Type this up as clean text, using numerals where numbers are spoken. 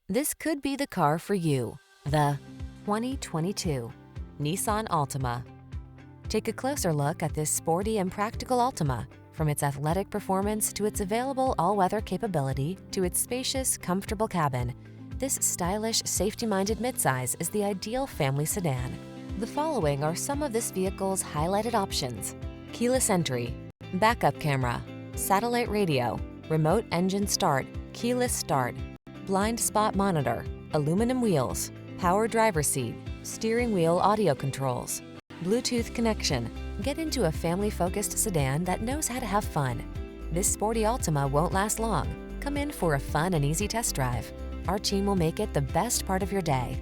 This could be the car for you. The 2022 Nissan Altima. Take a closer look at this sporty and practical Altima. From its athletic performance to its available all-weather capability to its spacious, comfortable cabin, this stylish, safety-minded midsize is the ideal family sedan. The following are some of this vehicle's highlighted options: keyless entry, backup camera, satellite radio, remote engine start, keyless start, blind spot monitor, aluminum wheels, power driver's seat, steering wheel audio controls, Bluetooth connection. Get into a family-focused sedan that knows how to have fun. This sporty Altima won't last long. Come in for a fun and easy test drive. Our team will make it the best part of your day.